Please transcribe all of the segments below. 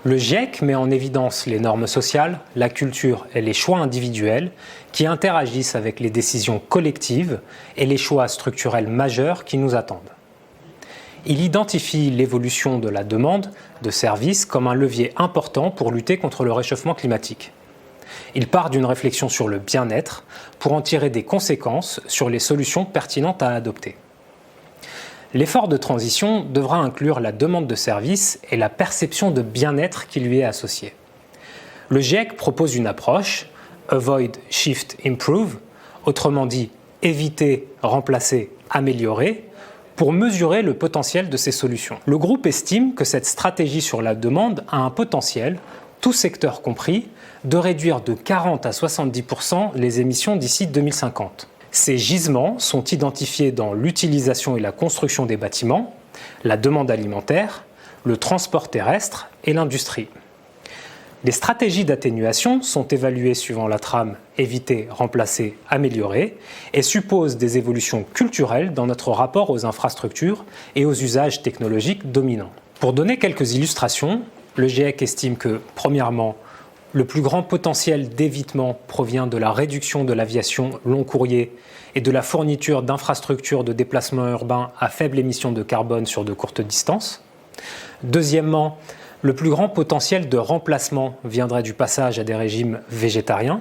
Le GIEC met en évidence les normes sociales, la culture et les choix individuels qui interagissent avec les décisions collectives et les choix structurels majeurs qui nous attendent. Il identifie l'évolution de la demande de services comme un levier important pour lutter contre le réchauffement climatique. Il part d'une réflexion sur le bien-être pour en tirer des conséquences sur les solutions pertinentes à adopter. L'effort de transition devra inclure la demande de services et la perception de bien-être qui lui est associée. Le GIEC propose une approche Avoid, Shift, Improve, autrement dit éviter, remplacer, améliorer, pour mesurer le potentiel de ces solutions. Le groupe estime que cette stratégie sur la demande a un potentiel, tous secteurs compris, de réduire de 40 à 70% les émissions d'ici 2050. Ces gisements sont identifiés dans l'utilisation et la construction des bâtiments, la demande alimentaire, le transport terrestre et l'industrie. Les stratégies d'atténuation sont évaluées suivant la trame éviter, remplacer, améliorer et supposent des évolutions culturelles dans notre rapport aux infrastructures et aux usages technologiques dominants. Pour donner quelques illustrations, le GIEC estime que, premièrement, le plus grand potentiel d'évitement provient de la réduction de l'aviation long courrier et de la fourniture d'infrastructures de déplacement urbain à faible émission de carbone sur de courtes distances. Deuxièmement, le plus grand potentiel de remplacement viendrait du passage à des régimes végétariens.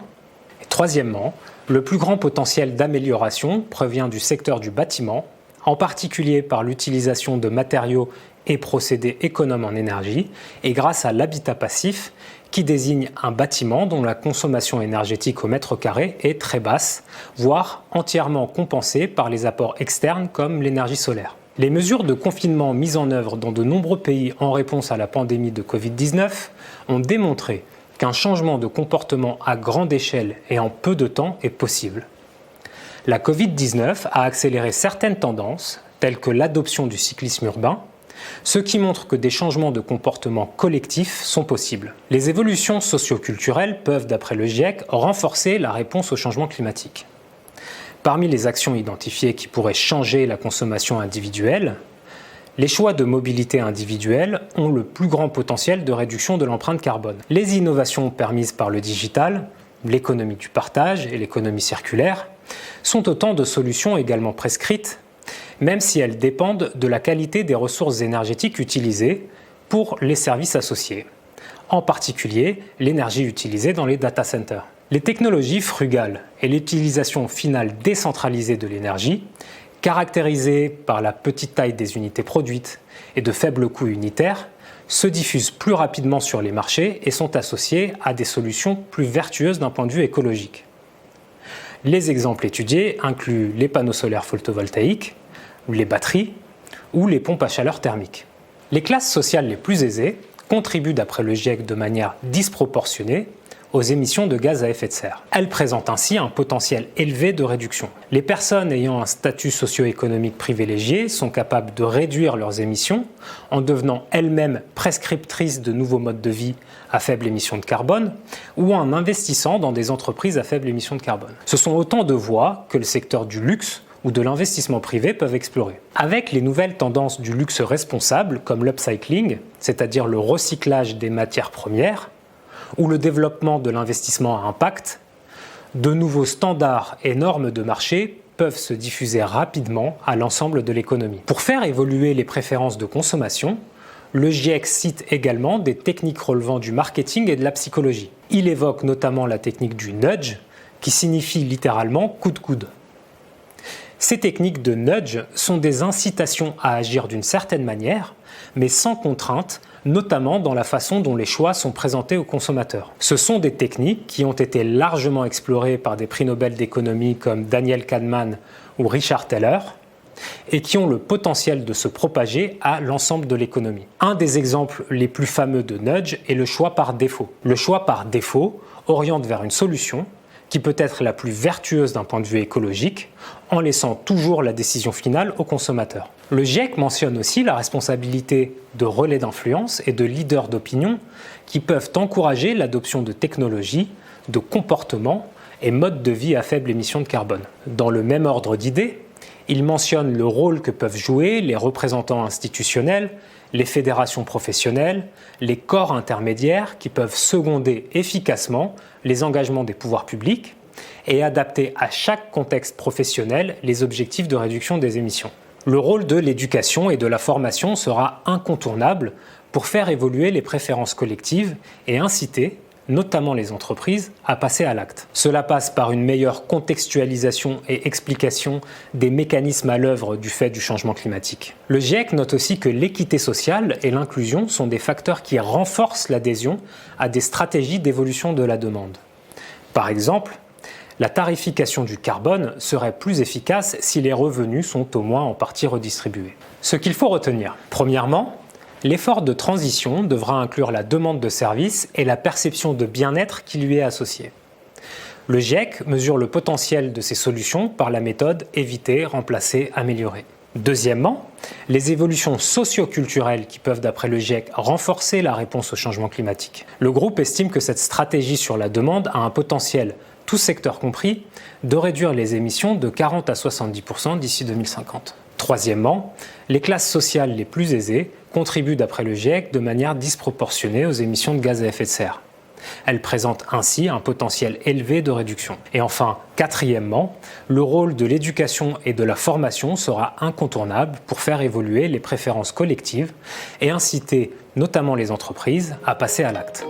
Et troisièmement, le plus grand potentiel d'amélioration provient du secteur du bâtiment, en particulier par l'utilisation de matériaux et procédés économes en énergie, et grâce à l'habitat passif, qui désigne un bâtiment dont la consommation énergétique au mètre carré est très basse, voire entièrement compensée par les apports externes comme l'énergie solaire. Les mesures de confinement mises en œuvre dans de nombreux pays en réponse à la pandémie de Covid-19 ont démontré qu'un changement de comportement à grande échelle et en peu de temps est possible. La Covid-19 a accéléré certaines tendances, telles que l'adoption du cyclisme urbain, ce qui montre que des changements de comportement collectifs sont possibles. Les évolutions socio-culturelles peuvent, d'après le GIEC, renforcer la réponse au changement climatique. Parmi les actions identifiées qui pourraient changer la consommation individuelle, les choix de mobilité individuelle ont le plus grand potentiel de réduction de l'empreinte carbone. Les innovations permises par le digital, l'économie du partage et l'économie circulaire sont autant de solutions également prescrites, même si elles dépendent de la qualité des ressources énergétiques utilisées pour les services associés, en particulier l'énergie utilisée dans les data centers. Les technologies frugales et l'utilisation finale décentralisée de l'énergie, caractérisées par la petite taille des unités produites et de faibles coûts unitaires, se diffusent plus rapidement sur les marchés et sont associées à des solutions plus vertueuses d'un point de vue écologique. Les exemples étudiés incluent les panneaux solaires photovoltaïques, les batteries ou les pompes à chaleur thermique. Les classes sociales les plus aisées contribuent d'après le GIEC de manière disproportionnée aux émissions de gaz à effet de serre. Elles présentent ainsi un potentiel élevé de réduction. Les personnes ayant un statut socio-économique privilégié sont capables de réduire leurs émissions en devenant elles-mêmes prescriptrices de nouveaux modes de vie à faible émission de carbone ou en investissant dans des entreprises à faible émission de carbone. Ce sont autant de voies que le secteur du luxe ou de l'investissement privé peuvent explorer. Avec les nouvelles tendances du luxe responsable, comme l'upcycling, c'est-à-dire le recyclage des matières premières, ou le développement de l'investissement à impact, de nouveaux standards et normes de marché peuvent se diffuser rapidement à l'ensemble de l'économie. Pour faire évoluer les préférences de consommation, le GIEC cite également des techniques relevant du marketing et de la psychologie. Il évoque notamment la technique du nudge, qui signifie littéralement coup de coude. Ces techniques de nudge sont des incitations à agir d'une certaine manière, mais sans contrainte, notamment dans la façon dont les choix sont présentés aux consommateurs. Ce sont des techniques qui ont été largement explorées par des prix Nobel d'économie comme Daniel Kahneman ou Richard Thaler, et qui ont le potentiel de se propager à l'ensemble de l'économie. Un des exemples les plus fameux de nudge est le choix par défaut. Le choix par défaut oriente vers une solution qui peut être la plus vertueuse d'un point de vue écologique, en laissant toujours la décision finale au consommateur. Le GIEC mentionne aussi la responsabilité de relais d'influence et de leaders d'opinion qui peuvent encourager l'adoption de technologies, de comportements et modes de vie à faible émission de carbone. Dans le même ordre d'idées, il mentionne le rôle que peuvent jouer les représentants institutionnels les fédérations professionnelles, les corps intermédiaires qui peuvent seconder efficacement les engagements des pouvoirs publics et adapter à chaque contexte professionnel les objectifs de réduction des émissions. Le rôle de l'éducation et de la formation sera incontournable pour faire évoluer les préférences collectives et inciter, notamment les entreprises, à passer à l'acte. Cela passe par une meilleure contextualisation et explication des mécanismes à l'œuvre du fait du changement climatique. Le GIEC note aussi que l'équité sociale et l'inclusion sont des facteurs qui renforcent l'adhésion à des stratégies d'évolution de la demande. Par exemple, la tarification du carbone serait plus efficace si les revenus sont au moins en partie redistribués. Ce qu'il faut retenir, premièrement, l'effort de transition devra inclure la demande de services et la perception de bien-être qui lui est associée. Le GIEC mesure le potentiel de ces solutions par la méthode éviter, remplacer, améliorer. Deuxièmement, les évolutions socio-culturelles qui peuvent, d'après le GIEC, renforcer la réponse au changement climatique. Le groupe estime que cette stratégie sur la demande a un potentiel, tous secteurs compris, de réduire les émissions de 40 à 70% d'ici 2050. Troisièmement, les classes sociales les plus aisées contribuent d'après le GIEC de manière disproportionnée aux émissions de gaz à effet de serre. Elles présentent ainsi un potentiel élevé de réduction. Et enfin, quatrièmement, le rôle de l'éducation et de la formation sera incontournable pour faire évoluer les préférences collectives et inciter notamment les entreprises à passer à l'acte.